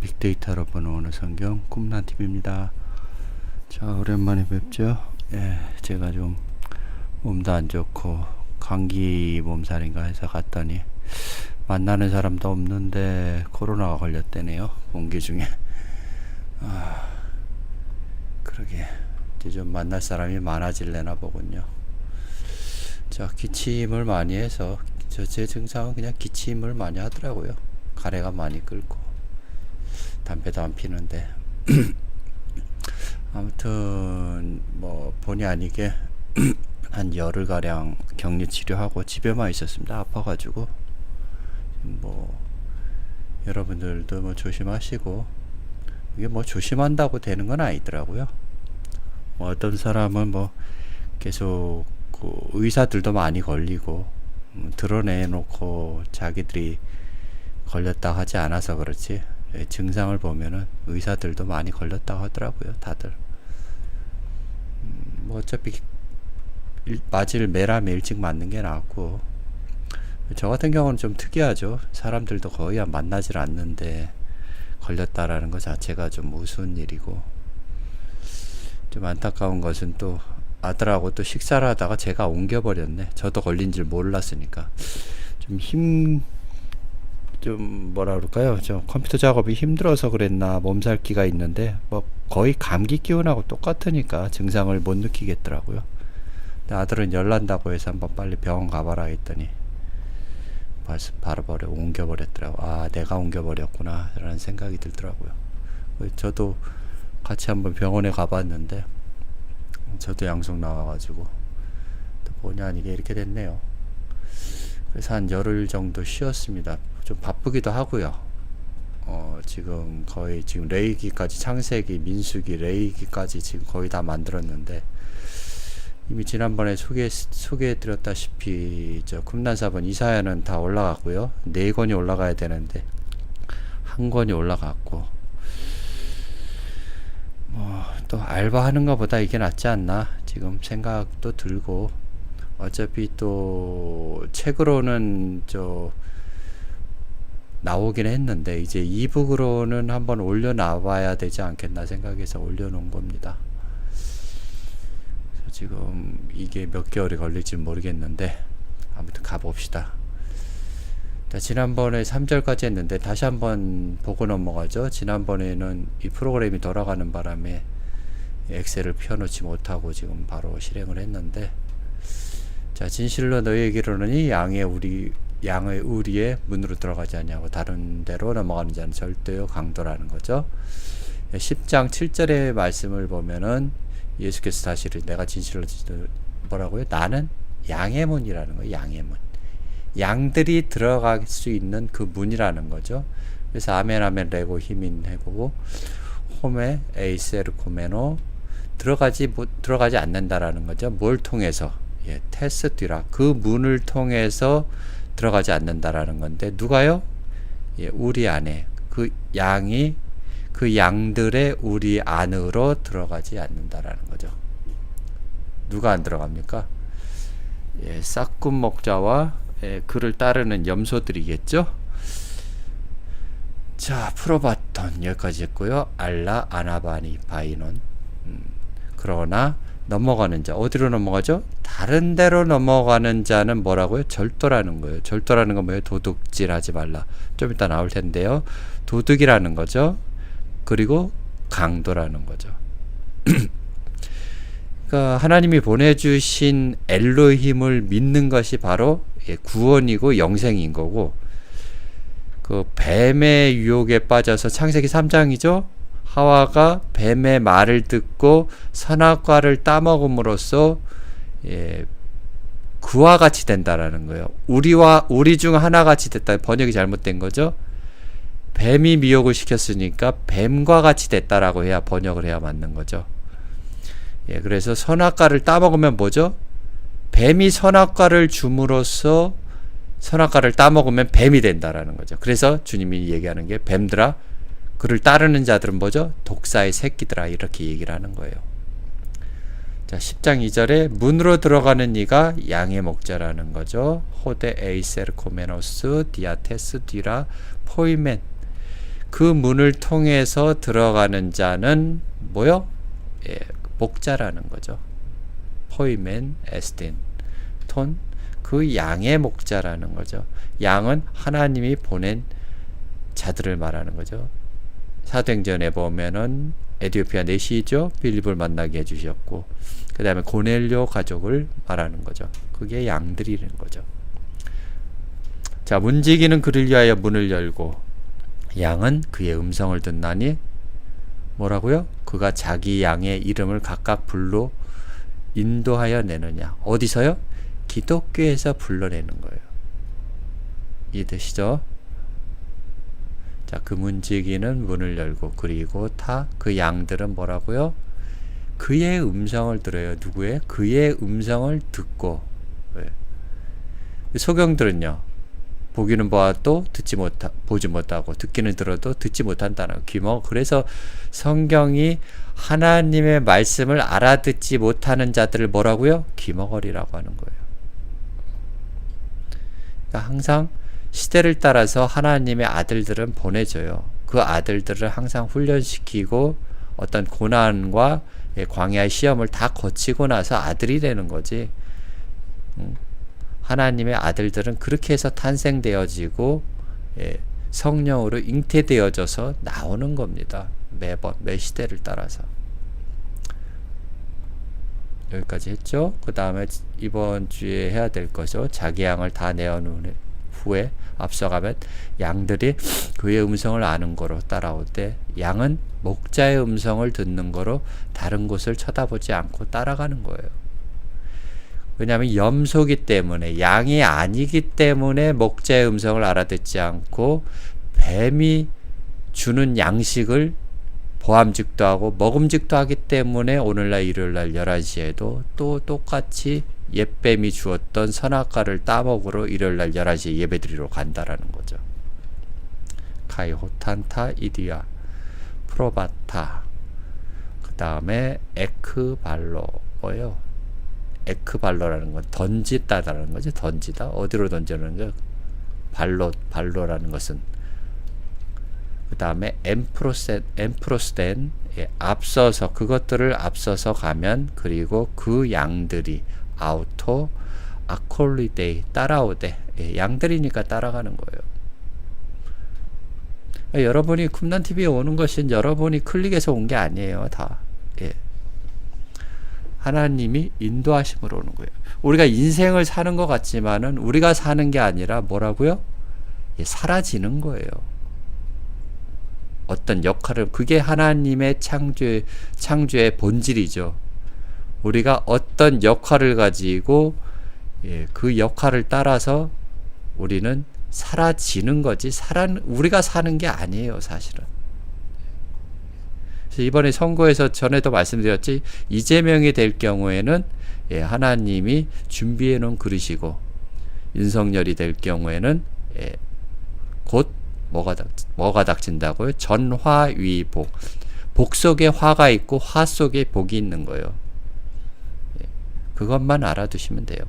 빅데이터로 보는 오늘 성경 꿈나TV입니다. 자, 오랜만에 뵙죠. 제가 좀 몸도 안 좋고 감기 몸살인가 해서 갔더니 만나는 사람도 없는데 코로나가 걸렸대네요. 공기 중에. 그러게 이제 좀 만날 사람이 많아질래나 보군요. 자, 기침을 많이 해서 제 증상은 그냥 기침을 많이 하더라고요. 가래가 많이 끓고 담배도 안 피는데 아무튼 뭐 본의 아니게 한 열흘가량 격리 치료하고 집에만 있었습니다. 아파가지고 뭐 여러분들도 뭐 조심하시고, 이게 뭐 조심한다고 되는 건 아니더라고요. 뭐 어떤 사람은 뭐 계속 그 의사들도 많이 걸리고 드러내놓고 자기들이 걸렸다 하지 않아서 그렇지, 증상을 보면은 의사들도 많이 걸렸다고 하더라고요. 다들 뭐 어차피 맞을 매라면 일찍 맞는 게 낫고, 저 같은 경우는 좀 특이하죠. 사람들도 거의 만나질 않는데 걸렸다라는 것 자체가 좀 우스운 일이고, 좀 안타까운 것은 또 아들하고 또 식사를 하다가 제가 옮겨버렸네. 저도 걸린 줄 몰랐으니까. 좀 뭐라 그럴까요? 저 컴퓨터 작업이 힘들어서 그랬나 몸살기가 있는데 뭐 거의 감기 기운하고 똑같으니까 증상을 못 느끼겠더라고요. 근데 아들은 열난다고 해서 한번 빨리 병원 가봐라 했더니 바로 옮겨버렸더라고. 아, 내가 옮겨버렸구나 라는 생각이 들더라고요. 저도 같이 한번 병원에 가봤는데 저도 양성 나와가지고 또 본의 아니게 이렇게 됐네요. 그래서 한 열흘 정도 쉬었습니다. 좀 바쁘기도 하고요. 지금 거의 지금 레이기까지, 창세기, 민수기, 레이기까지 지금 거의 다 만들었는데, 이미 지난번에 소개해드렸다시피 저 kum난사본 이사야는 다 올라갔고요. 4권이 올라가야 되는데 1권이 올라갔고, 또 알바하는 것보다 이게 낫지 않나 지금 생각도 들고, 어차피 또 책으로는 나오긴 했는데 이제 이북으로는 한번 올려놔봐야 되지 않겠나 생각해서 올려놓은 겁니다. 그래서 지금 이게 몇 개월이 걸릴지 모르겠는데 아무튼 가봅시다. 지난번에 3절까지 했는데 다시 한번 보고 넘어가죠. 지난번에는 이 프로그램이 돌아가는 바람에 엑셀을 펴놓지 못하고 지금 바로 실행을 했는데, 자, 진실로 너희에게로는 양의 우리의 문으로 들어가지 않냐고 다른 데로 넘어가는 자는 절대요 강도라는 거죠. 10장 7절의 말씀을 보면은 예수께서 다시 내가 진실로 뭐라고요? 나는 양의 문이라는 거예요. 양의 문. 양들이 들어갈 수 있는 그 문이라는 거죠. 그래서 아멘 아멘 레고 히민 해고 홈에 에이세르 코메노 들어가지 않는다라는 거죠. 뭘 통해서? 테스티라, 그 문을 통해서 들어가지 않는다라는 건데, 누가요? 우리 안에 그 양이 그 양들의 우리 안으로 들어가지 않는다라는 거죠. 누가 안 들어갑니까? 싹군 목자와 그를 따르는 염소들이겠죠. 자, 프로바톤 여기까지 했고요. 알라 아나바니 바이논. 그러나 넘어가는 자, 어디로 넘어가죠? 다른 데로 넘어가는 자는 뭐라고요? 절도라는 거예요. 절도라는 건 뭐예요? 도둑질 하지 말라. 좀 이따 나올 텐데요. 도둑이라는 거죠. 그리고 강도라는 거죠. 그러니까 하나님이 보내주신 엘로힘을 믿는 것이 바로 구원이고 영생인 거고, 그 뱀의 유혹에 빠져서 창세기 3장이죠. 하와가 뱀의 말을 듣고 선악과를 따먹음으로써 그와 같이 된다라는 거예요. 우리 중 하나같이 됐다. 번역이 잘못된 거죠. 뱀이 미혹을 시켰으니까 뱀과 같이 됐다라고 해야 번역을 해야 맞는 거죠. 그래서 선악과를 따먹으면 뭐죠? 뱀이 선악과를 줌으로써 선악과를 따먹으면 뱀이 된다라는 거죠. 그래서 주님이 얘기하는 게 뱀들아, 그를 따르는 자들은 뭐죠? 독사의 새끼들아, 이렇게 얘기를 하는 거예요. 자, 10장 2절에 문으로 들어가는 이가 양의 목자라는 거죠. 호데 에이세르 코메노스 디아테스 디라 포이멘. 그 문을 통해서 들어가는 자는 뭐요? 예, 목자라는 거죠. 포이멘 에스틴 톤, 그 양의 목자라는 거죠. 양은 하나님이 보낸 자들을 말하는 거죠. 사도행전에 보면은 에디오피아 내시죠. 빌립을 만나게 해주셨고, 그 다음에 고넬료 가족을 말하는 거죠. 그게 양들이라는 거죠. 자, 문지기는 그를 위하여 문을 열고 양은 그의 음성을 듣나니 뭐라고요? 그가 자기 양의 이름을 각각 불러 인도하여 내느냐. 어디서요? 기독교에서 불러내는 거예요. 이 뜻이죠. 자, 그 문지기는 문을 열고, 그리고 다 그 양들은 뭐라고요? 그의 음성을 들어요. 누구의? 그의 음성을 듣고. 네. 소경들은요, 보기는 보아도 보지 못하고, 듣기는 들어도 듣지 못한다는 귀머. 그래서 성경이 하나님의 말씀을 알아듣지 못하는 자들을 뭐라고요? 귀머거리라고 하는 거예요. 그러니까 항상 시대를 따라서 하나님의 아들들은 보내줘요. 그 아들들을 항상 훈련시키고 어떤 고난과 광야의 시험을 다 거치고 나서 아들이 되는 거지. 하나님의 아들들은 그렇게 해서 탄생되어지고 성령으로 잉태되어져서 나오는 겁니다. 매번 매 시대를 따라서. 여기까지 했죠. 그 다음에 이번 주에 해야 될 거죠. 자기 양을 다 내어놓은 후에 앞서가면 양들이 그의 음성을 아는 거로 따라오되, 양은 목자의 음성을 듣는 거로 다른 곳을 쳐다보지 않고 따라가는 거예요. 왜냐하면 염소기 때문에, 양이 아니기 때문에 목자의 음성을 알아듣지 않고 뱀이 주는 양식을 보암직도 하고 먹음직도 하기 때문에 오늘날 일요일날 11시에도 또 똑같이 옛뱀이 주었던 선악과를 따먹으러 일요일날 11시에 예배드리러 간다라는 거죠. 카이호탄타 이디아 프로바타, 그 다음에 에크발로, 뭐예요? 에크발로라는 건 던지다라는 거죠. 던지다. 어디로 던지는 거예요? 발로라는 것은. 그 다음에 엠프로스덴, 앞서서, 그것들을 앞서서 가면, 그리고 그 양들이 아우토 아콜리데이, 따라오되, 양들이니까 따라가는 거예요. 여러분이 쿰난TV에 오는 것은 여러분이 클릭해서 온 게 아니에요. 다 하나님이 인도하심으로 오는 거예요. 우리가 인생을 사는 것 같지만은 우리가 사는 게 아니라 뭐라고요? 사라지는 거예요. 어떤 역할을, 그게 하나님의 창조의 본질이죠. 우리가 어떤 역할을 가지고 그 역할을 따라서 우리는 사라지는 거지, 우리가 사는 게 아니에요, 사실은. 그래서 이번에 선거에서 전에도 말씀드렸지, 이재명이 될 경우에는 하나님이 준비해 놓은 그릇이고, 윤석열이 될 경우에는 곧 뭐가 닥친다고요? 전화위복. 복 속에 화가 있고 화 속에 복이 있는 거예요. 그것만 알아두시면 돼요.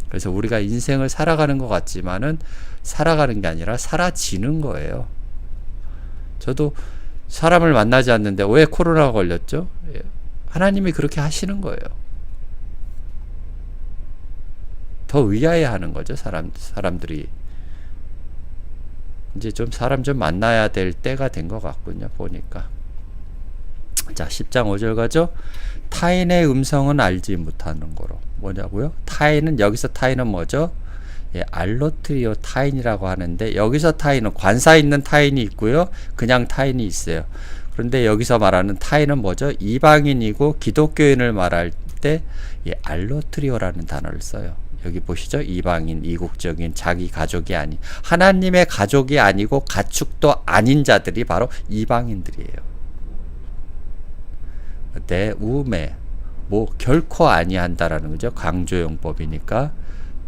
그래서 우리가 인생을 살아가는 것 같지만은 살아가는 게 아니라 사라지는 거예요. 저도 사람을 만나지 않는데 왜 코로나가 걸렸죠? 하나님이 그렇게 하시는 거예요. 더 의아해 하는 거죠, 사람들이. 이제 사람 좀 만나야 될 때가 된 것 같군요, 보니까. 자, 10장 5절 가죠. 타인의 음성은 알지 못하는 거로. 뭐냐고요? 여기서 타인은 뭐죠? 알로트리오 타인이라고 하는데, 여기서 타인은 관사 있는 타인이 있고요, 그냥 타인이 있어요. 그런데 여기서 말하는 타인은 뭐죠? 이방인이고 기독교인을 말할 때 알로트리오라는 단어를 써요. 여기 보시죠. 이방인, 이국적인, 자기 가족이 아닌, 하나님의 가족이 아니고 가축도 아닌 자들이 바로 이방인들이에요. 우매, 결코 아니한다라는 거죠. 강조용법이니까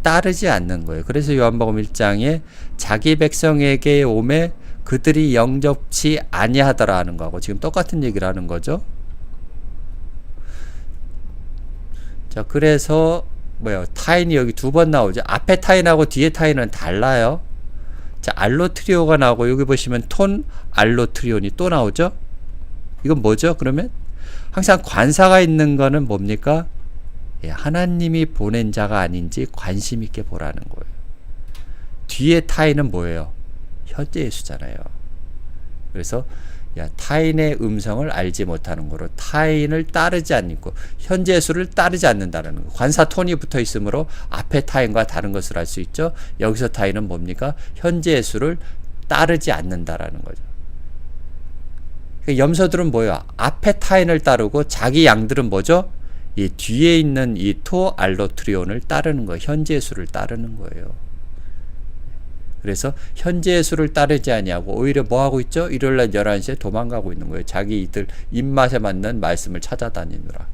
따르지 않는 거예요. 그래서 요한복음 1장에 자기 백성에게 오매 그들이 영접치 아니하더라 하는 거하고 지금 똑같은 얘기를 하는 거죠. 자, 그래서 타인이 여기 두 번 나오죠. 앞에 타인하고 뒤에 타인은 달라요. 자, 알로트리오가 나오고 여기 보시면 톤 알로트리온이 또 나오죠. 이건 뭐죠? 그러면 항상 관사가 있는 거는 뭡니까? 예, 하나님이 보낸 자가 아닌지 관심 있게 보라는 거예요. 뒤에 타인은 뭐예요? 현재 예수잖아요. 그래서 타인의 음성을 알지 못하는 거로 타인을 따르지 않고 현재 예수를 따르지 않는다는 거. 관사 톤이 붙어 있으므로 앞에 타인과 다른 것을 알 수 있죠. 여기서 타인은 뭡니까? 현재 예수를 따르지 않는다라는 거죠. 염소들은 뭐예요? 앞에 타인을 따르고 자기 양들은 뭐죠? 이 뒤에 있는 이 토 알로트리온을 따르는 거예요. 현재 예수를 따르는 거예요. 그래서 현재 예수를 따르지 아니하고 오히려 뭐 하고 있죠? 일요일날 11시에 도망가고 있는 거예요. 자기 이들 입맛에 맞는 말씀을 찾아다니느라.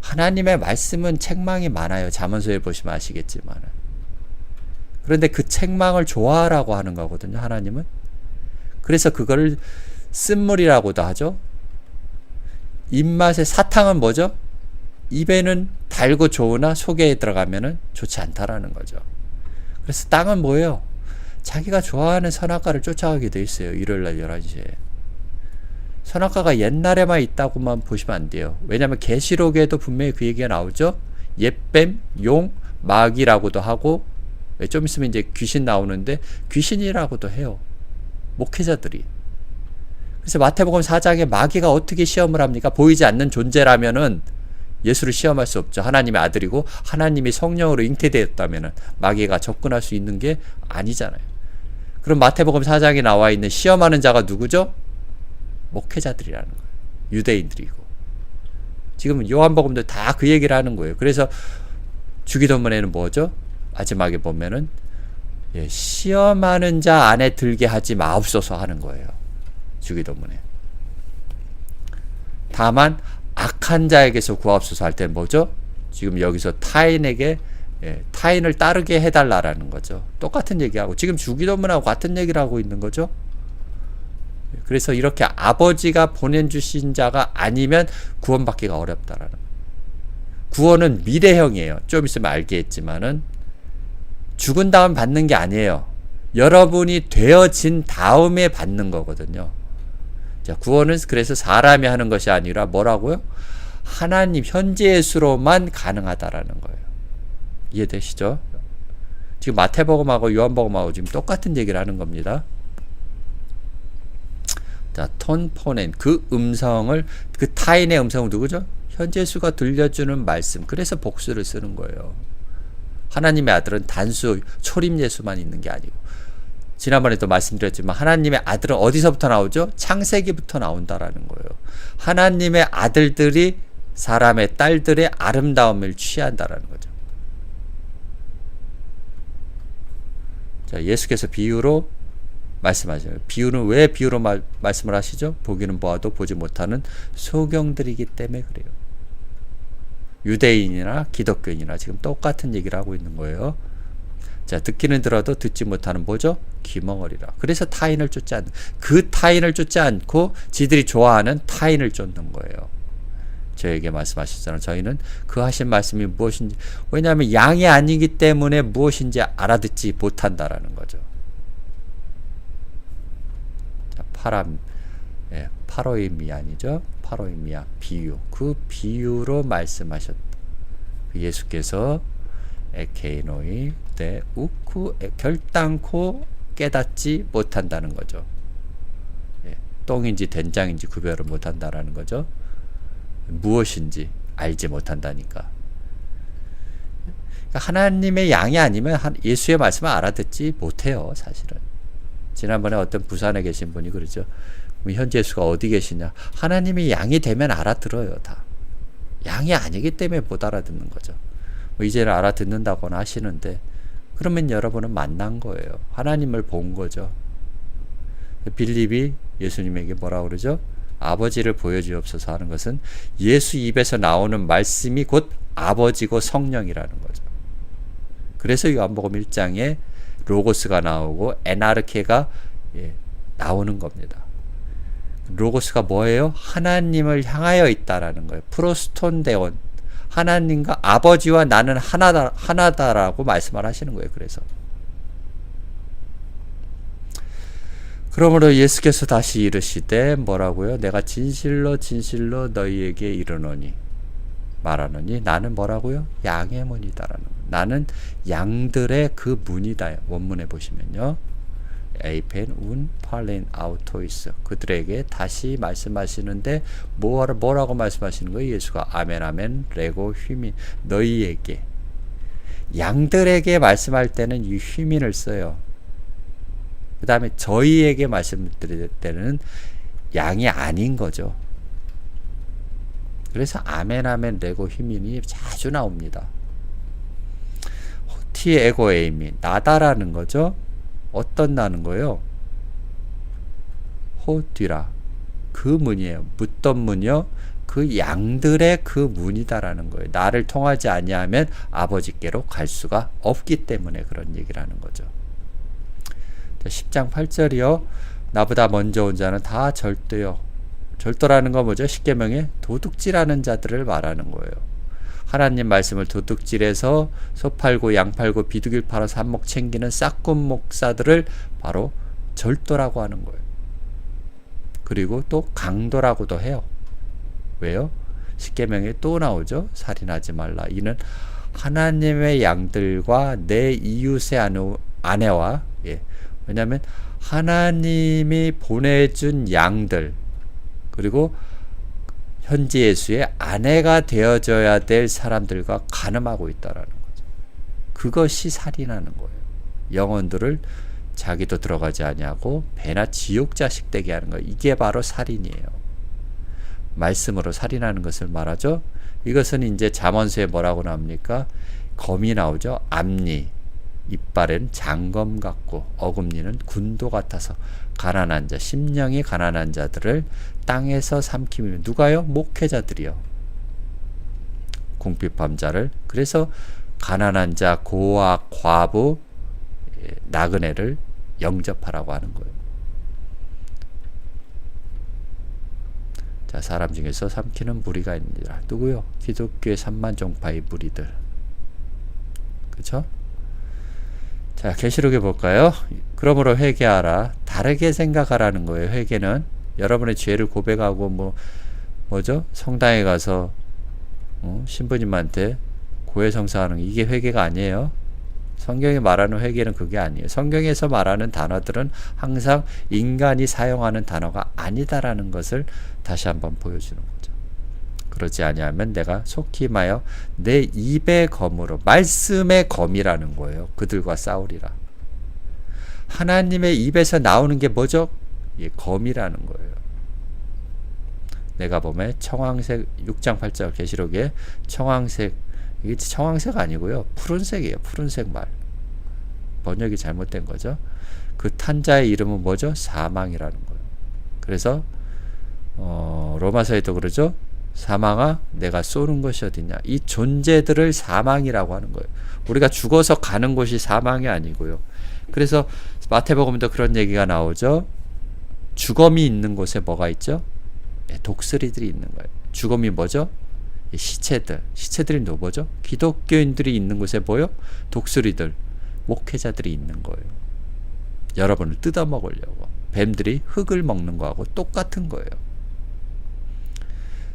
하나님의 말씀은 책망이 많아요. 잠언서에 보시면 아시겠지만. 그런데 그 책망을 좋아하라고 하는 거거든요. 하나님은. 그래서 그거를 쓴물이라고도 하죠. 입맛의 사탕은 뭐죠? 입에는 달고 좋으나 속에 들어가면은 좋지 않다라는 거죠. 그래서 땅은 뭐예요? 자기가 좋아하는 선악과를 쫓아가게 돼 있어요. 일요일날 11시에. 선악과가 옛날에만 있다고만 보시면 안 돼요. 왜냐하면 계시록에도 분명히 그 얘기가 나오죠. 옛뱀, 용, 마귀라고도 하고 좀 있으면 이제 귀신 나오는데 귀신이라고도 해요. 목회자들이. 그래서 마태복음 4장에 마귀가 어떻게 시험을 합니까? 보이지 않는 존재라면은 예수를 시험할 수 없죠. 하나님의 아들이고 하나님이 성령으로 잉태되었다면은 마귀가 접근할 수 있는 게 아니잖아요. 그럼 마태복음 4장에 나와 있는 시험하는 자가 누구죠? 목회자들이라는 거예요. 유대인들이고. 지금 요한복음도 다 그 얘기를 하는 거예요. 그래서 주기도문에는 뭐죠? 마지막에 보면은 시험하는 자 안에 들게 하지 마옵소서 하는 거예요. 주기도문에. 다만 악한 자에게서 구하옵소서 할 때는 뭐죠? 지금 여기서 타인에게 타인을 따르게 해달라라는 거죠. 똑같은 얘기하고 지금 주기도문하고 같은 얘기를 하고 있는 거죠. 그래서 이렇게 아버지가 보내주신 자가 아니면 구원받기가 어렵다라는 거예요. 구원은 미래형이에요. 좀 있으면 알겠지만은 죽은 다음 받는 게 아니에요. 여러분이 되어진 다음에 받는 거거든요. 자, 구원은 그래서 사람이 하는 것이 아니라 뭐라고요? 하나님 현재 예수로만 가능하다라는 거예요. 이해되시죠? 지금 마태복음하고 요한복음하고 지금 똑같은 얘기를 하는 겁니다. 자, 톤포넨 그 음성을 그 타인의 음성은 누구죠? 현재 예수가 들려주는 말씀. 그래서 복수를 쓰는 거예요. 하나님의 아들은 단수 초림 예수만 있는 게 아니고. 지난번에도 말씀드렸지만 하나님의 아들은 어디서부터 나오죠? 창세기부터 나온다라는 거예요. 하나님의 아들들이 사람의 딸들의 아름다움을 취한다라는 거죠. 자, 예수께서 비유로 말씀하셔요. 비유는 왜 비유로 말씀을 하시죠? 보기는 보아도 보지 못하는 소경들이기 때문에 그래요. 유대인이나 기독교인이나 지금 똑같은 얘기를 하고 있는 거예요. 자, 듣기는 들어도 듣지 못하는 뭐죠? 귀멍어리라. 그래서 타인을 쫓지 않는, 그 타인을 쫓지 않고 지들이 좋아하는 타인을 쫓는 거예요. 저에게 말씀하셨잖아요. 저희는 그 하신 말씀이 무엇인지, 왜냐하면 양이 아니기 때문에 무엇인지 알아듣지 못한다라는 거죠. 자, 파로이미안이죠. 파로이미안 비유. 그 비유로 말씀하셨다. 예수께서 에케이노이 때 우쿠 결단코 깨닫지 못한다는 거죠. 똥인지 된장인지 구별을 못한다라는 거죠. 무엇인지 알지 못한다니까. 하나님의 양이 아니면 예수의 말씀을 알아듣지 못해요. 사실은. 지난번에 어떤 부산에 계신 분이 그러죠. 현재 예수가 어디 계시냐. 하나님이 양이 되면 알아들어요. 다. 양이 아니기 때문에 못 알아듣는 거죠. 이제는 알아듣는다거나 하시는데 그러면 여러분은 만난 거예요. 하나님을 본 거죠. 빌립이 예수님에게 뭐라고 그러죠? 아버지를 보여주옵소서 하는 것은 예수 입에서 나오는 말씀이 곧 아버지고 성령이라는 거죠. 그래서 요한복음 1장에 로고스가 나오고 에나르케가 나오는 겁니다. 로고스가 뭐예요? 하나님을 향하여 있다라는 거예요. 프로스톤데온. 하나님과 아버지와 나는 하나다라고 말씀을 하시는 거예요. 그래서 그러므로 예수께서 다시 이르시되 뭐라고요? 내가 진실로 진실로 너희에게 이르노니 말하노니 나는 뭐라고요? 양의 문이다라는 거예요. 나는 양들의 그 문이다. 원문에 보시면요. 에이펜 운 팔렌 아우토이스 그들에게 다시 말씀하시는데 뭐라고 말씀하시는 거예요? 예수가 아멘 아멘 레고 휘민 너희에게 양들에게 말씀할 때는 이 휘민을 써요. 그 다음에 저희에게 말씀드릴 때는 양이 아닌 거죠. 그래서 아멘 아멘 레고 휘민이 자주 나옵니다. 호티 에고 에이미 나다라는 거죠. 어떤 나는 거예요? 호뒤라 그 문이에요. 묻던 문이요. 그 양들의 그 문이다라는 거예요. 나를 통하지 아니하면 아버지께로 갈 수가 없기 때문에 그런 얘기를 하는 거죠. 10장 8절이요. 나보다 먼저 온 자는 다 절도요. 절도라는 건 뭐죠? 십계명에 도둑질하는 자들을 말하는 거예요. 하나님 말씀을 도둑질해서 소 팔고 양 팔고 비둘기 팔아서 한몫 챙기는 싹군 목사들을 바로 절도라고 하는 거예요. 그리고 또 강도라고도 해요. 왜요? 십계명에 또 나오죠. 살인하지 말라. 이는 하나님의 양들과 내 이웃의 아내와 왜냐하면 하나님이 보내준 양들 그리고 현재 예수의 아내가 되어져야 될 사람들과 간음하고 있다라는 거죠. 그것이 살인하는 거예요. 영혼들을 자기도 들어가지 아니하고 배나 지옥 자식 되게 하는 거예요. 이게 바로 살인이에요. 말씀으로 살인하는 것을 말하죠. 이것은 이제 잠언서에 뭐라고 나옵니까? 검이 나오죠. 앞니, 이빨은 장검 같고 어금니는 군도 같아서 가난한 자, 심령이 가난한 자들을 땅에서 삼키며 누가요? 목회자들이요. 궁핍함자를 그래서 가난한 자, 고아, 과부, 나그네를 영접하라고 하는 거예요. 자, 사람 중에서 삼키는 무리가 있느니라. 누구요? 기독교의 3만 종파의 무리들. 그렇죠? 자, 계시록에 볼까요? 그러므로 회개하라. 다르게 생각하라는 거예요. 회개는 여러분의 죄를 고백하고 뭐죠? 성당에 가서 신부님한테 고해성사하는 이게 회개가 아니에요. 성경이 말하는 회개는 그게 아니에요. 성경에서 말하는 단어들은 항상 인간이 사용하는 단어가 아니다라는 것을 다시 한번 보여주는 거죠. 그러지 아니하면 내가 속히 마여 내 입의 검으로 말씀의 검이라는 거예요. 그들과 싸우리라. 하나님의 입에서 나오는 게 뭐죠? 예, 검이라는 거예요. 내가 보면 청황색 6장 8절 계시록에 청황색 이게 청황색 아니고요. 푸른색이에요. 푸른색 말. 번역이 잘못된 거죠. 그 탄자의 이름은 뭐죠? 사망이라는 거예요. 그래서 로마서에도 그러죠. 사망아 내가 쏘는 것이 어디냐. 이 존재들을 사망이라고 하는 거예요. 우리가 죽어서 가는 곳이 사망이 아니고요. 그래서 마태복음도 그런 얘기가 나오죠. 죽음이 있는 곳에 뭐가 있죠? 독수리들이 있는 거예요. 죽음이 뭐죠? 시체들이 뭐죠? 기독교인들이 있는 곳에 뭐요? 독수리들, 목회자들이 있는 거예요. 여러분을 뜯어먹으려고. 뱀들이 흙을 먹는 거하고 똑같은 거예요.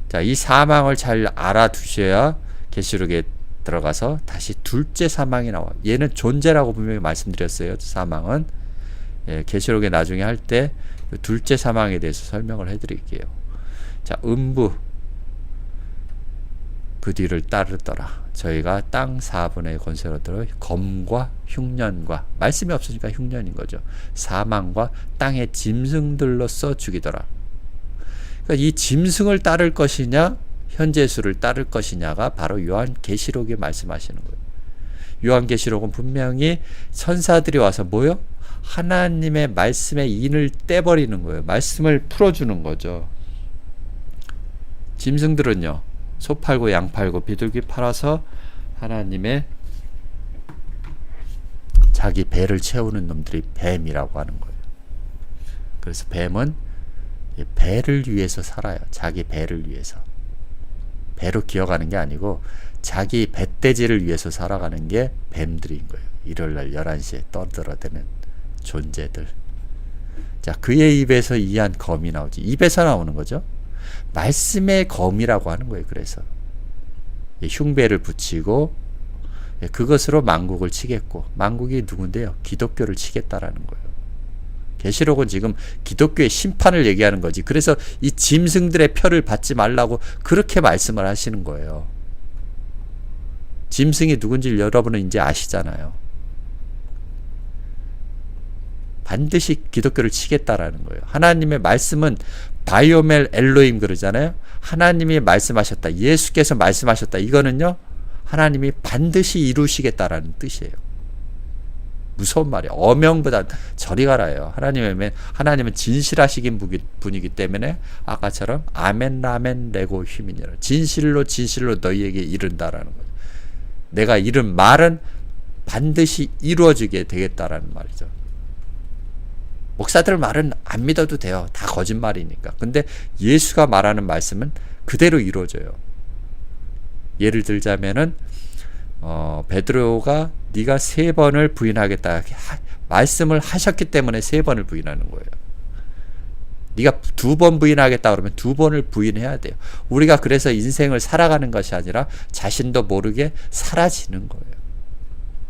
자, 이 사망을 잘 알아두셔야 계시록에 들어가서 다시 둘째 사망이 나와요. 얘는 존재라고 분명히 말씀드렸어요. 사망은 계시록에 나중에 할 때 둘째 사망에 대해서 설명을 해드릴게요. 자, 음부 그 뒤를 따르더라. 저희가 땅 4분의 권세로 들어 검과 흉년과 말씀이 없으니까 흉년인 거죠. 사망과 땅의 짐승들로서 죽이더라. 그러니까 이 짐승을 따를 것이냐 현재수를 따를 것이냐가 바로 요한계시록에 말씀하시는 거예요. 요한계시록은 분명히 천사들이 와서 뭐요? 하나님의 말씀의 인을 떼버리는 거예요. 말씀을 풀어주는 거죠. 짐승들은요. 소 팔고 양 팔고 비둘기 팔아서 하나님의 자기 배를 채우는 놈들이 뱀이라고 하는 거예요. 그래서 뱀은 배를 위해서 살아요. 자기 배를 위해서. 배로 기어가는 게 아니고 자기 배돼지를 위해서 살아가는 게 뱀들인 거예요. 일요일날 11시에 떠들어대는 존재들. 자, 자, 그의 입에서 이한 검이 나오지. 입에서 나오는 거죠. 말씀의 검이라고 하는 거예요. 그래서 흉배를 붙이고 그것으로 만국을 치겠고, 만국이 누군데요? 기독교를 치겠다라는 거예요. 계시록은 지금 기독교의 심판을 얘기하는 거지. 그래서 이 짐승들의 표를 받지 말라고 그렇게 말씀을 하시는 거예요. 짐승이 누군지 여러분은 이제 아시잖아요. 반드시 기독교를 치겠다라는 거예요. 하나님의 말씀은 바이오멜 엘로임 그러잖아요. 하나님이 말씀하셨다. 예수께서 말씀하셨다. 이거는요, 하나님이 반드시 이루시겠다라는 뜻이에요. 무서운 말이에요. 어명보다 저리 가라요. 하나님은 진실하시긴 분이기 때문에 아까처럼 아멘 라멘 레고 휘민이라, 진실로 너희에게 이른다라는 거예요. 내가 이른 말은 반드시 이루어지게 되겠다라는 말이죠. 목사들 말은 안 믿어도 돼요. 다 거짓말이니까. 근데 예수가 말하는 말씀은 그대로 이루어져요. 예를 들자면은 베드로가 네가 3번을 부인하겠다 말씀을 하셨기 때문에 3번을 부인하는 거예요. 네가 2번 부인하겠다 그러면 2번을 부인해야 돼요. 우리가 그래서 인생을 살아가는 것이 아니라 자신도 모르게 사라지는 거예요.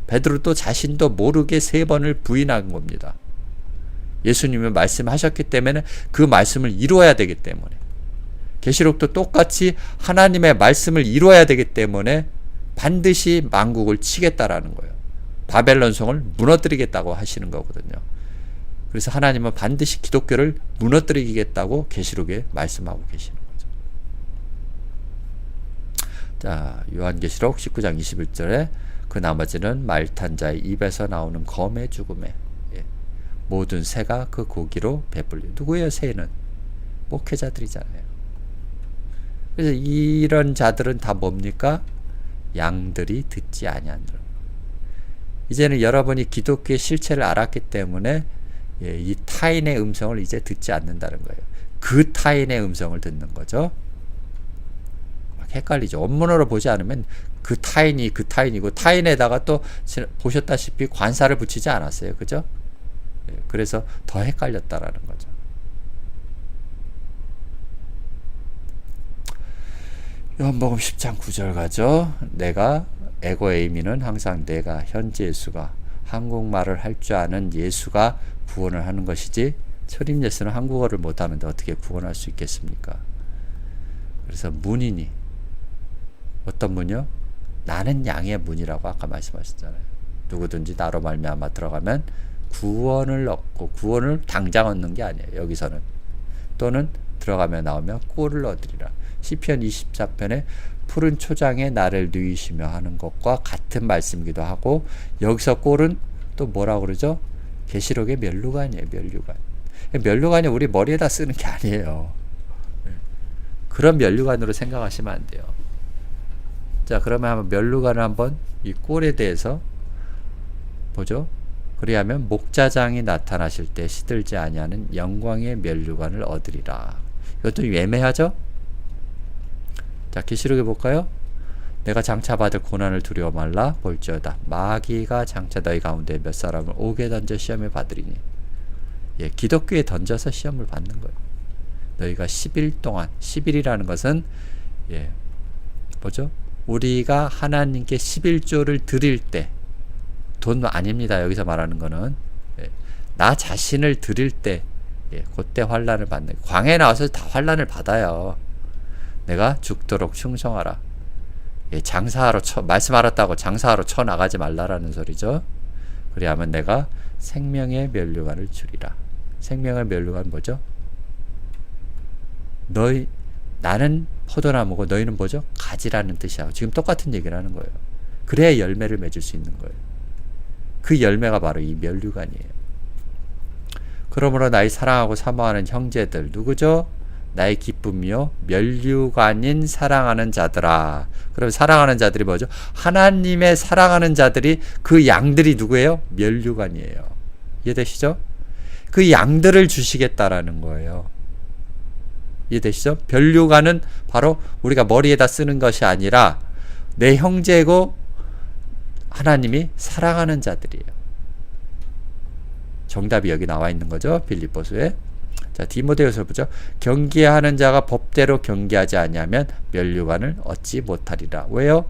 베드로도 자신도 모르게 3번을 부인한 겁니다. 예수님이 말씀하셨기 때문에 그 말씀을 이루어야 되기 때문에, 계시록도 똑같이 하나님의 말씀을 이루어야 되기 때문에 반드시 만국을 치겠다라는 거예요. 바벨론 성을 무너뜨리겠다고 하시는 거거든요. 그래서 하나님은 반드시 기독교를 무너뜨리겠다고 계시록에 말씀하고 계시는 거죠. 자, 요한계시록 19장 21절에 그 나머지는 말탄 자의 입에서 나오는 검의 죽음에 모든 새가 그 고기로 배불려. 누구예요? 새는 목회자들이잖아요. 그래서 이런 자들은 다 뭡니까? 양들이 듣지 아니하느라. 이제는 여러분이 기독교의 실체를 알았기 때문에 이 타인의 음성을 이제 듣지 않는다는 거예요. 그 타인의 음성을 듣는 거죠. 막 헷갈리죠. 원문으로 보지 않으면 그 타인이 그 타인이고, 타인에다가 또 보셨다시피 관사를 붙이지 않았어요. 그죠? 그래서 더 헷갈렸다라는 거죠. 요한복음 10장 9절 가죠. 내가 에고에이미는 항상 내가 현재 예수가, 한국말을 할 줄 아는 예수가 구원을 하는 것이지, 철임 예수는 한국어를 못하는데 어떻게 구원할 수 있겠습니까? 그래서 문이니, 어떤 문이요? 나는 양의 문이라고 아까 말씀하셨잖아요. 누구든지 나로 말미암아 들어가면 구원을 얻고, 구원을 당장 얻는 게 아니에요. 여기서는 또는 들어가며 나오며 꼴을 얻으리라. 시편 24편에 푸른 초장에 나를 누이시며 하는 것과 같은 말씀이기도 하고, 여기서 꼴은 또 뭐라고 그러죠? 계시록의 면류관이에요. 면류관. 면류관이 우리 머리에다 쓰는 게 아니에요. 그런 면류관으로 생각하시면 안 돼요. 자, 그러면 한번 면류관을 한번 이 꼴에 대해서 보죠. 그리하면 목자장이 나타나실 때 시들지 아니하는 영광의 면류관을 얻으리라. 이것도 애매하죠? 자, 계시록에 볼까요? 내가 장차 받을 고난을 두려워 말라. 볼지어다 마귀가 장차 너희 가운데 몇 사람을 옥에 던져 시험에 받으리니. 기독교에 던져서 시험을 받는 거예요. 너희가 10일 동안, 10일이라는 것은 뭐죠? 우리가 하나님께 11조를 드릴 때, 돈 아닙니다. 여기서 말하는 거는 나 자신을 드릴 때, 그때 환난을 받는, 광야에 나와서 다 환난을 받아요. 내가 죽도록 충성하라. 장사하러 말씀 알았다고 장사하러 쳐나가지 말라라는 소리죠. 그리하면 내가 생명의 면류관을 주리라. 생명의 면류관 뭐죠? 나는 포도나무고 너희는 뭐죠? 가지라는 뜻이야. 지금 똑같은 얘기를 하는 거예요. 그래야 열매를 맺을 수 있는 거예요. 그 열매가 바로 이 면류관이에요. 그러므로 나의 사랑하고 사모하는 형제들, 누구죠? 나의 기쁨이요 면류관인 사랑하는 자들아. 그럼 사랑하는 자들이 뭐죠? 하나님의 사랑하는 자들이, 그 양들이 누구예요? 면류관이에요. 이해되시죠? 그 양들을 주시겠다라는 거예요. 이해되시죠? 면류관은 바로 우리가 머리에다 쓰는 것이 아니라 내 형제고 하나님이 사랑하는 자들이에요. 정답이 여기 나와 있는 거죠. 빌립보서에. 자, 디모데후서 보죠. 경계하는 자가 법대로 경계하지 아니하면 면류관을 얻지 못하리라. 왜요?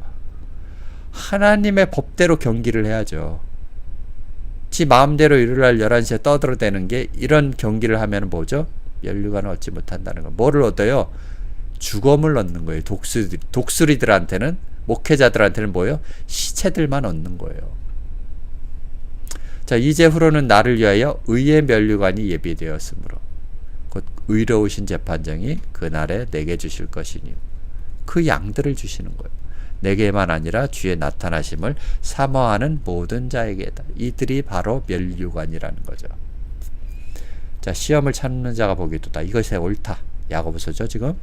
하나님의 법대로 경기를 해야죠. 지 마음대로 일요일날 11시에 떠들어대는 게 이런 경기를 하면 뭐죠? 면류관을 얻지 못한다는 거. 뭐를 얻어요? 죽음을 얻는 거예요. 독수리들한테는, 목회자들한테는 뭐예요? 시체들만 얻는 거예요. 자, 이제후로는 나를 위하여 의의 면류관이 예비되었으므로 곧 의로우신 재판장이 그날에 내게 주실 것이니 그 양들을 주시는 거예요. 내게만 아니라 주의 나타나심을 사모하는 모든 자에게다. 이들이 바로 면류관이라는 거죠. 자, 시험을 찾는 자가 보기도다. 이것이 옳다. 야고보서죠, 지금.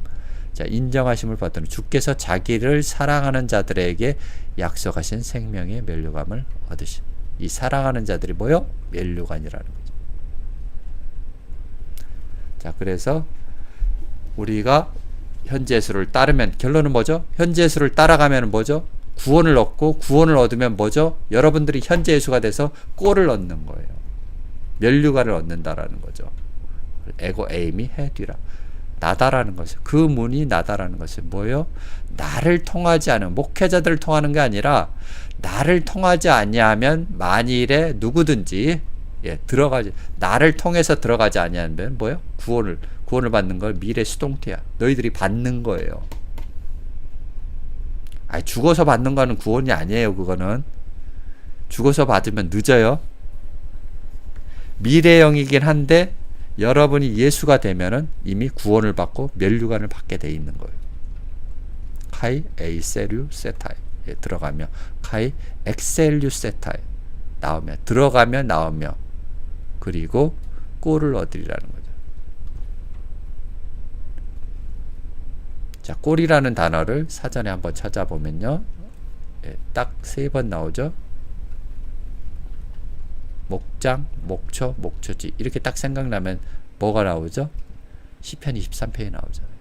자, 인정하심을 받드는 주께서 자기를 사랑하는 자들에게 약속하신 생명의 면류관을 얻으신. 이 사랑하는 자들이 뭐요? 면류관이라는 거죠. 자, 그래서 우리가 현재수를 따르면 결론은 뭐죠? 현재수를 따라가면 뭐죠? 구원을 얻고 구원을 얻으면 뭐죠? 여러분들이 현재수가 돼서 꼴을 얻는 거예요. 면류관을 얻는다라는 거죠. 에고 에임이 해뒤라. 나다라는 것은, 그 문이 나다라는 것은 뭐예요? 나를 통하지 않은, 목회자들을 통하는 게 아니라 나를 통하지 아니하면 만일에 누구든지 들어가지, 나를 통해서 들어가지 아니하면 뭐예요? 구원을 받는 걸 미래 수동태야. 너희들이 받는 거예요. 아니, 죽어서 받는 거는 구원이 아니에요. 그거는 죽어서 받으면 늦어요. 미래형이긴 한데 여러분이 예수가 되면은 이미 구원을 받고 면류관을 받게 돼 있는 거예요. 카이 에이세류 세타이 들어가며, 카이 엑셀류 세타이 나오며, 들어가면 나오며, 그리고 꼴을 얻으리라는 거죠. 자, 꼴이라는 단어를 사전에 한번 찾아보면요, 딱 3번 나오죠. 목장, 목초, 목초지, 이렇게 딱 생각나면 뭐가 나오죠? 시편 23편이 나오잖아요.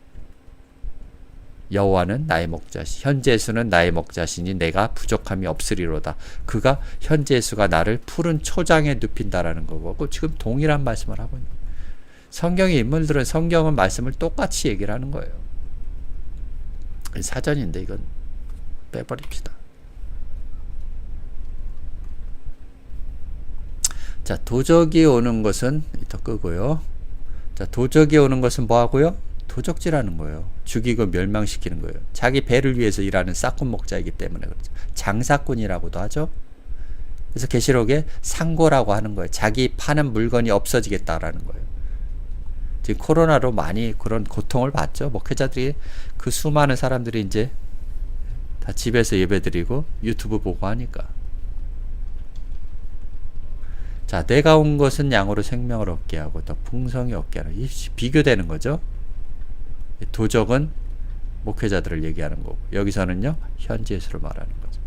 여호와는 나의 목자시, 현재수는 나의 목자시니 내가 부족함이 없으리로다. 그가 현재수가 나를 푸른 초장에 눕힌다라는 거고, 지금 동일한 말씀을 하고 있는 거예요. 성경의 인물들은 성경은 말씀을 똑같이 얘기를 하는 거예요. 사전인데 이건 빼버립시다. 자, 도적이 오는 것은 더 끄고요. 자, 도적이 오는 것은 뭐 하고요? 도적질하는 거예요. 죽이고 멸망시키는 거예요. 자기 배를 위해서 일하는 싹군 목자이기 때문에 그렇죠. 장사꾼이라고도 하죠. 그래서 계시록에 상고라고 하는 거예요. 자기 파는 물건이 없어지겠다라는 거예요. 지금 코로나로 많이 그런 고통을 받죠. 목회자들이, 그 수많은 사람들이 이제 다 집에서 예배드리고 유튜브 보고 하니까. 자, 내가 온 것은 양으로 생명을 얻게 하고 더 풍성히 얻게 하는, 이 비교되는 거죠. 도적은 목회자들을 얘기하는 거고, 여기서는요 현재수를 말하는 거죠.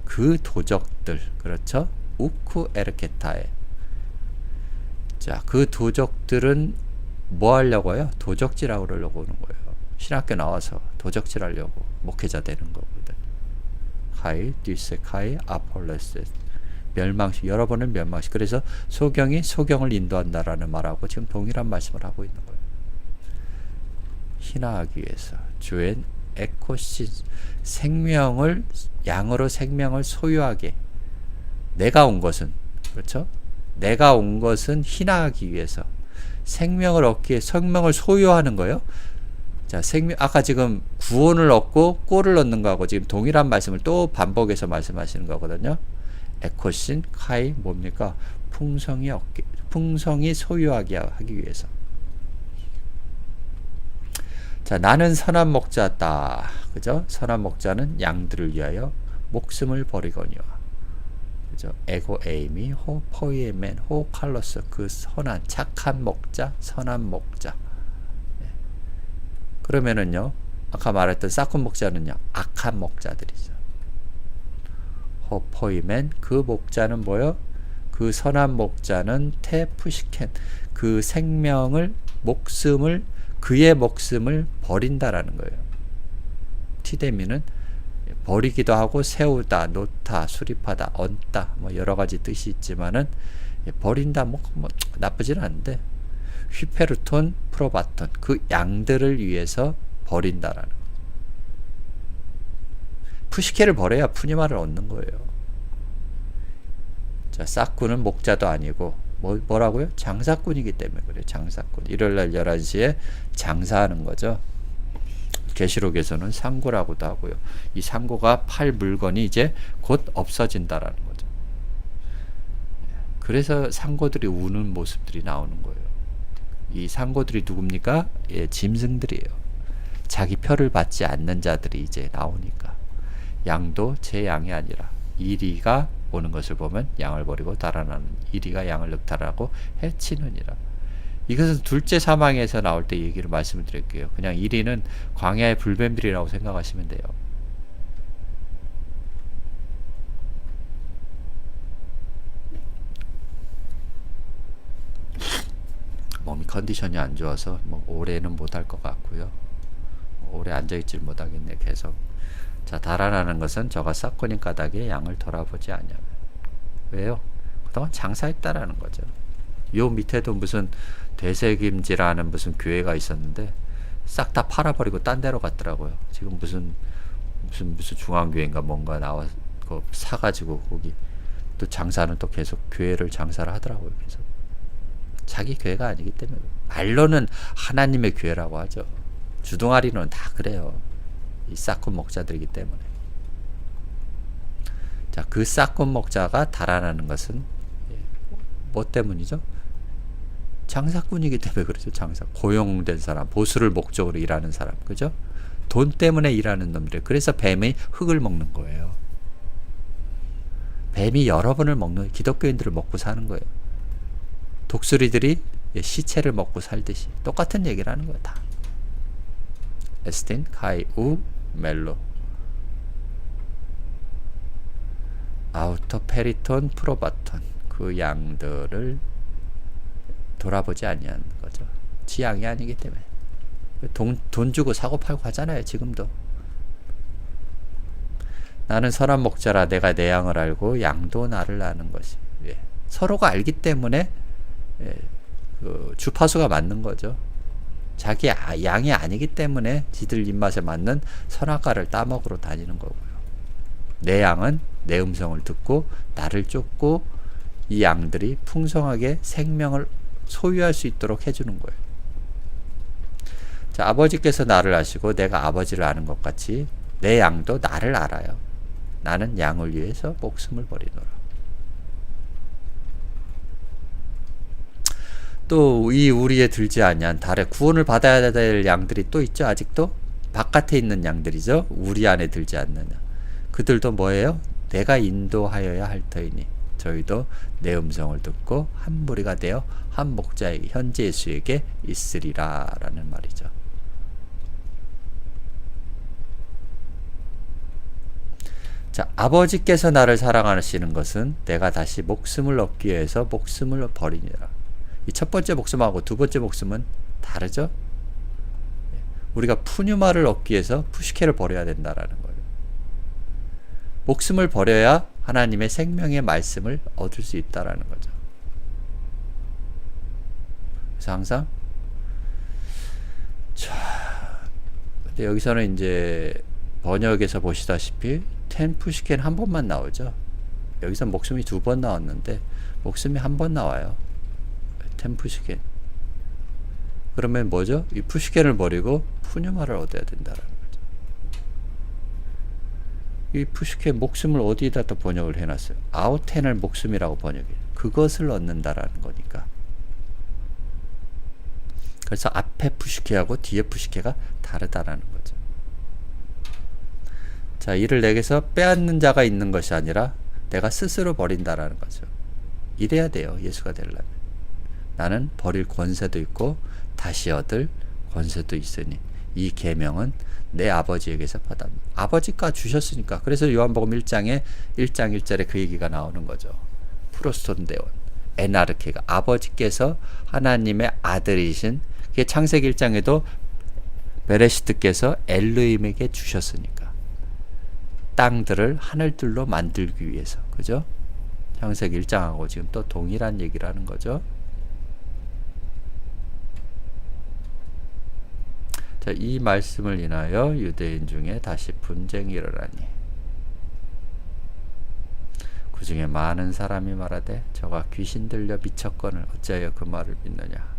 그 도적들, 그렇죠? 우쿠 에르케타에. 자, 그 도적들은 뭐 하려고 해요? 도적질하고 그러려고 오는 거예요. 신학교 나와서 도적질 하려고 목회자 되는 거거든. 카이 디세 카이 아폴레스, 멸망시, 여러분은 멸망시. 그래서 소경이 소경을 인도한다라는 말하고 지금 동일한 말씀을 하고 있는 거예요. 희나하기 위해서 주엔 에코시, 생명을, 양으로 생명을 소유하게, 내가 온 것은, 그렇죠? 내가 온 것은 희나하기 위해서, 생명을 얻기 위해 생명을 소유하는 거예요. 자, 아까 지금 구원을 얻고 꼴을 얻는 거하고 지금 동일한 말씀을 또 반복해서 말씀하시는 거거든요. 에코신 카이 뭡니까? 풍성이 소유하게 하기 위해서. 자, 나는 선한 목자다. 그죠? 선한 목자는 양들을 위하여 목숨을 버리거니와. 그죠? 에고 에이미 호 포이에멘 호 칼로스, 그 선한 착한 목자, 선한 목자. 그러면은요, 아까 말했던 싹군 목자는요 악한 목자들이죠. 호 포이멘, 그 목자는 뭐요? 그 선한 목자는 테푸시켄, 그 생명을, 목숨을, 그의 목숨을 버린다라는 거예요. 티데미는 버리기도 하고 세우다, 놓다, 수립하다, 얹다 뭐 여러 가지 뜻이 있지만은 버린다 뭐 나쁘진 않은데 휘페르톤, 프로바톤 그 양들을 위해서 버린다라는 거죠. 푸시케를 버려야 푸니마를 얻는 거예요. 자, 싹군은 목자도 아니고 뭐라고요? 장사꾼이기 때문에 그래요. 장사꾼. 일요일날 11시에 장사하는 거죠. 계시록에서는 상고라고도 하고요. 이 상고가 팔 물건이 이제 곧 없어진다라는 거죠. 그래서 상고들이 우는 모습들이 나오는 거예요. 이 상고들이 누굽니까? 예, 짐승들이에요. 자기 표를 받지 않는 자들이 이제 나오니까 양도 제 양이 아니라 이리가 오는 것을 보면 양을 버리고 달아나는 이리가 양을 늑탈하고 해치느니라. 이것은 둘째 사망에서 나올 때 얘기를 말씀을 드릴게요. 그냥 이리는 광야의 불뱀들이라고 생각하시면 돼요. 몸이 컨디션이 안 좋아서 뭐 올해는 못할 것 같고요. 오래 앉아있질 못하겠네 계속. 자, 달아나는 것은 저가 싹고닌 까닭에 양을 돌아보지 않냐면 왜요? 그동안 장사했다라는 거죠. 요 밑에도 무슨 대세김지라는 무슨 교회가 있었는데 싹 다 팔아버리고 딴 데로 갔더라고요. 지금 무슨 중앙교회인가 뭔가 나와 사가지고 거기 또 장사는 또 계속 교회를 장사를 하더라고요. 계속 자기 교회가 아니기 때문에 말로는 하나님의 교회라고 하죠. 주둥아리는 다 그래요. 이 싹군 목자들이기 때문에. 자, 그 싹군 목자가 달아나는 것은 뭐 때문이죠? 장사꾼이기 때문에 그렇죠. 장사. 고용된 사람, 보수를 목적으로 일하는 사람, 그죠? 돈 때문에 일하는 놈들. 그래서 뱀이 흙을 먹는 거예요. 뱀이 여러분을 먹는, 기독교인들을 먹고 사는 거예요. 독수리들이 시체를 먹고 살듯이 똑같은 얘기를 하는 거예요. 다. 에스틴, 카이, 우, 멜로. 아우터, 페리톤, 프로바톤. 그 양들을 돌아보지 아니하는 거죠. 지 양이 아니기 때문에. 돈 주고 사고 팔고 하잖아요. 지금도. 나는 선한 목자라 내가 내 양을 알고 양도 나를 아는 것이. 예. 서로가 알기 때문에 그 주파수가 맞는 거죠. 자기 양이 아니기 때문에 지들 입맛에 맞는 선악과를 따먹으러 다니는 거고요. 내 양은 내 음성을 듣고 나를 쫓고 이 양들이 풍성하게 생명을 소유할 수 있도록 해주는 거예요. 자, 아버지께서 나를 아시고 내가 아버지를 아는 것 같이 내 양도 나를 알아요. 나는 양을 위해서 목숨을 버리노라. 또 이 우리에 들지 아니한 달에 구원을 받아야 될 양들이 또 있죠. 아직도 바깥에 있는 양들이죠. 우리 안에 들지 않는 양. 그들도 뭐예요? 내가 인도하여야 할 터이니 저희도 내 음성을 듣고 한 무리가 되어 한 목자에게 현재 예수에게 있으리라 라는 말이죠. 자, 아버지께서 나를 사랑하시는 것은 내가 다시 목숨을 얻기 위해서 목숨을 버리니라. 이 첫 번째 목숨하고 두 번째 목숨은 다르죠? 우리가 푸뉴마를 얻기 위해서 푸시케를 버려야 된다라는 거예요. 목숨을 버려야 하나님의 생명의 말씀을 얻을 수 있다라는 거죠. 그래서 항상 근데 여기서는 이제 번역에서 보시다시피 푸시케는 한 번만 나오죠. 여기서 목숨이 두 번 나왔는데 목숨이 한 번 나와요. 푸시켄. 그러면 뭐죠? 이 푸시켄을 버리고 푸뉴마를 얻어야 된다라는 거죠. 이 푸시켄 목숨을 어디에다 또 번역을 해놨어요? 아우텐을 목숨이라고 번역해요. 그것을 얻는다라는 거니까. 그래서 앞에 푸시케하고 뒤에 푸시케가 다르다라는 거죠. 자, 이를 내게서 빼앗는 자가 있는 것이 아니라 내가 스스로 버린다라는 거죠. 이래야 돼요. 예수가 되려면. 나는 버릴 권세도 있고 다시 얻을 권세도 있으니 이 계명은 내 아버지에게서 받았다. 아버지가 주셨으니까. 그래서 요한복음 1장 1절에 그 얘기가 나오는 거죠. 프로스톤데온 에나르케가 아버지께서 하나님의 아들이신, 그게 창세기 1장에도 베레시트께서 엘르임에게 주셨으니까 땅들을 하늘들로 만들기 위해서. 그죠? 창세기 1장하고 지금 또 동일한 얘기를 하는 거죠. 자, 이 말씀을 인하여 유대인 중에 다시 분쟁이 일어나니 그 중에 많은 사람이 말하되 저가 귀신 들려 미쳤거늘 어찌하여 그 말을 믿느냐.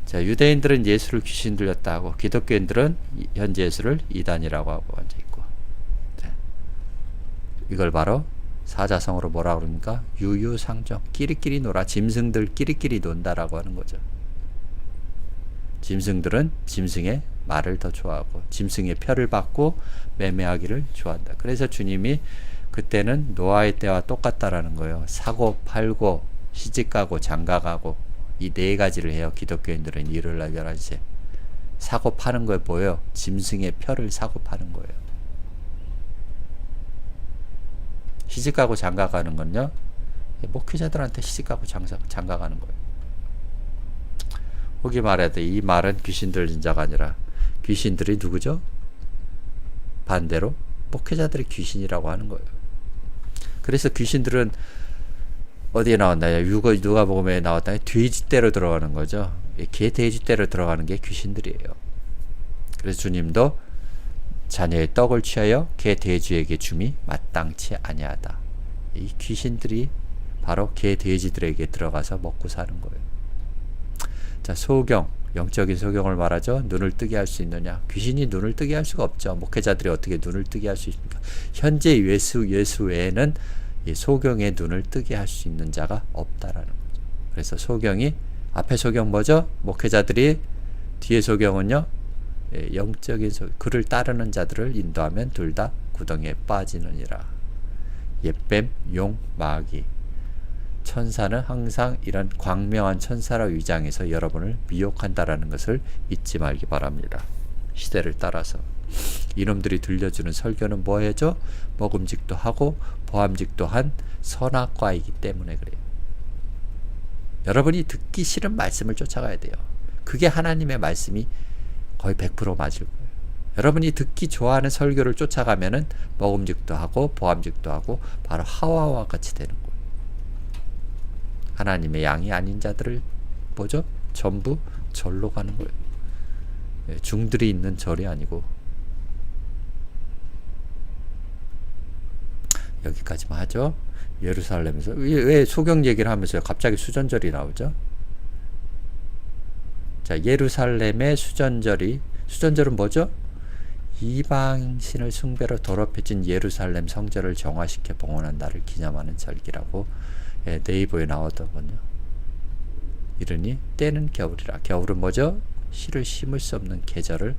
자, 유대인들은 예수를 귀신 들렸다 하고 기독교인들은 현재 예수를 이단이라고 하고 앉아있고, 네. 이걸 바로 사자성어로 뭐라 그럽니까? 유유상종, 끼리끼리 놀아. 짐승들 끼리끼리 논다라고 하는 거죠. 짐승들은 짐승의 말을 더 좋아하고 짐승의 표를 받고 매매하기를 좋아한다. 그래서 주님이 그때는 노아의 때와 똑같다라는 거예요. 사고 팔고 시집가고 장가가고 이 네 가지를 해요. 기독교인들은 일요일날 11시에 사고 파는 거에 보여요. 짐승의 표를 사고 파는 거예요. 시집가고 장가가는 건요, 목회자들한테 시집가고 장가가는 거예요. 혹이 말해도 이 말은 귀신 들린 자가 아니라 귀신들이 누구죠? 반대로 목회자들이 귀신이라고 하는 거예요. 그래서 귀신들은 어디에 나왔나요? 누가복음에 나왔나요? 돼지떼로 들어가는 거죠. 개 돼지떼로 들어가는 게 귀신들이에요. 그래서 주님도 자녀의 떡을 취하여 개 돼지에게 줌이 마땅치 아니하다. 이 귀신들이 바로 개 돼지들에게 들어가서 먹고 사는 거예요. 자, 소경, 영적인 소경을 말하죠. 눈을 뜨게 할 수 있느냐? 귀신이 눈을 뜨게 할 수가 없죠. 목회자들이 어떻게 눈을 뜨게 할 수 있습니까? 현재 예수 외에는 이 소경의 눈을 뜨게 할 수 있는 자가 없다라는 거죠. 그래서 소경이, 앞에 소경 뭐죠? 목회자들이, 뒤에 소경은요, 영적인 그를 따르는 자들을 인도하면 둘 다 구덩이에 빠지느니라. 옛뱀, 용, 마귀. 천사는 항상 이런 광명한 천사로 위장해서 여러분을 미혹한다라는 것을 잊지 말기 바랍니다. 시대를 따라서 이놈들이 들려주는 설교는 뭐예요? 먹음직도 하고 보암직도 한 선악과이기 때문에 그래요. 여러분이 듣기 싫은 말씀을 쫓아가야 돼요. 그게 하나님의 말씀이 거의 100% 맞을 거예요. 여러분이 듣기 좋아하는 설교를 쫓아가면은 먹음직도 하고 보암직도 하고 바로 하와와 같이 되는 거예요. 하나님의 양이 아닌 자들을 뭐죠? 전부 절로 가는 거예요. 중들이 있는 절이 아니고. 여기까지만 하죠. 예루살렘에서 왜 소경 얘기를 하면서 갑자기 수전절이 나오죠? 자, 예루살렘의 수전절은 뭐죠? 이방신을 숭배로 더럽혀진 예루살렘 성전을 정화시켜 봉헌한 날을 기념하는 절기라고 네이버에 나오더군요. 이르니 때는 겨울이라. 겨울은 뭐죠? 씨를 심을 수 없는 계절을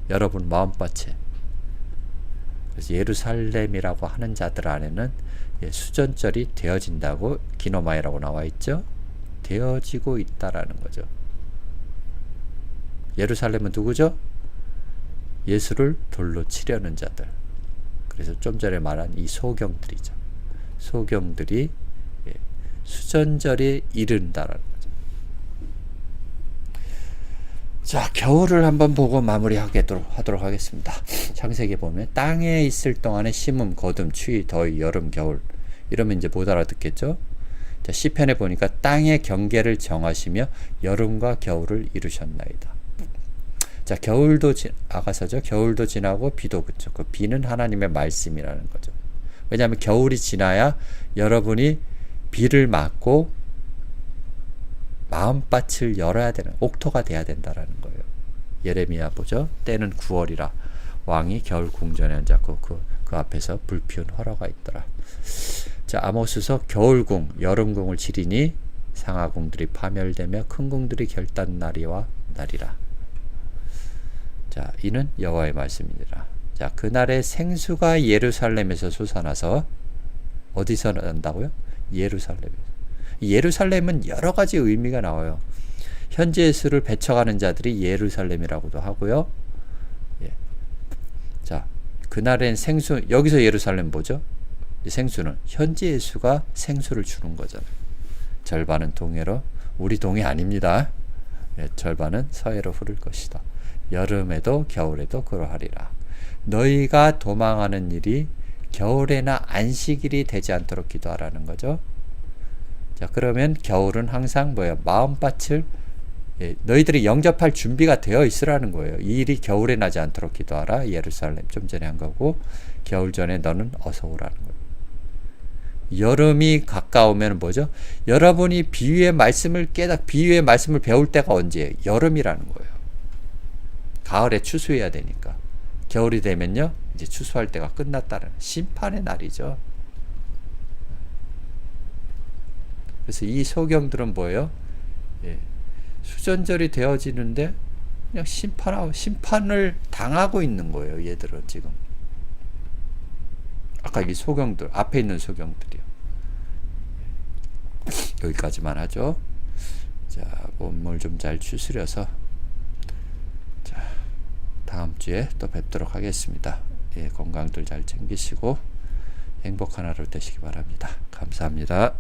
여러분 마음밭에, 그래서 예루살렘이라고 하는 자들 안에는 수전절이 되어진다고 기노마이라고 나와 있죠. 되어지고 있다라는 거죠. 예루살렘은 누구죠? 예수를 돌로 치려는 자들. 그래서 좀 전에 말한 이 소경들이죠. 소경들이 수전절에 이른다라는 거죠. 자, 겨울을 한번 보고 마무리하도록 하겠습니다. 창세기에 보면 땅에 있을 동안에 심음, 거둠, 추위, 더위, 여름, 겨울 이러면 이제 못 알아듣겠죠. 자, 시편에 보니까 땅의 경계를 정하시며 여름과 겨울을 이루셨나이다. 자, 겨울도 아가서죠. 겨울도 지나고 비도 그쳐. 그 비는 하나님의 말씀이라는 거죠. 왜냐하면 겨울이 지나야 여러분이 비를 맞고 마음밭을 열어야 되는, 옥토가 돼야 된다라는 거예요. 예레미야 보죠. 때는 9월이라 왕이 겨울 궁전에 앉았고 그 앞에서 불 피운 화로가 있더라. 자, 아모스서 겨울궁, 여름궁을 치리니 상하궁들이 파멸되며 큰 궁들이 결단 날이라. 자, 이는 여호와의 말씀이니라. 자, 그날에 생수가 예루살렘에서 솟아나서 어디서 난다고요? 예루살렘에서. 예루살렘은 여러 가지 의미가 나와요. 현재 예수를 배척하는 자들이 예루살렘이라고도 하고요. 예. 자, 그날엔 생수, 여기서 예루살렘 뭐죠? 생수는 현재 예수가 생수를 주는 거잖아요. 절반은 동해로, 우리 동해 아닙니다. 예, 절반은 서해로 흐를 것이다. 여름에도 겨울에도 그러하리라. 너희가 도망하는 일이 겨울에나 안식일이 되지 않도록 기도하라는 거죠. 자, 그러면 겨울은 항상 뭐예요? 마음밭을 너희들이 영접할 준비가 되어 있으라는 거예요. 이 일이 겨울에 나지 않도록 기도하라. 예루살렘 좀 전에 한 거고, 겨울 전에 너는 어서 오라는 거예요. 여름이 가까우면 뭐죠? 여러분이 비유의 말씀을 비유의 말씀을 배울 때가 언제예요? 여름이라는 거예요. 가을에 추수해야 되니까. 겨울이 되면요, 이제 추수할 때가 끝났다는 심판의 날이죠. 그래서 이 소경들은 뭐예요? 수전절이 되어지는데 그냥 심판을 당하고 있는 거예요. 얘들은 지금. 아까 이 소경들, 앞에 있는 소경들이요. 여기까지만 하죠. 자, 몸을 좀 잘 추스려서 자, 다음 주에 또 뵙도록 하겠습니다. 건강들 잘 챙기시고 행복한 하루 되시기 바랍니다. 감사합니다.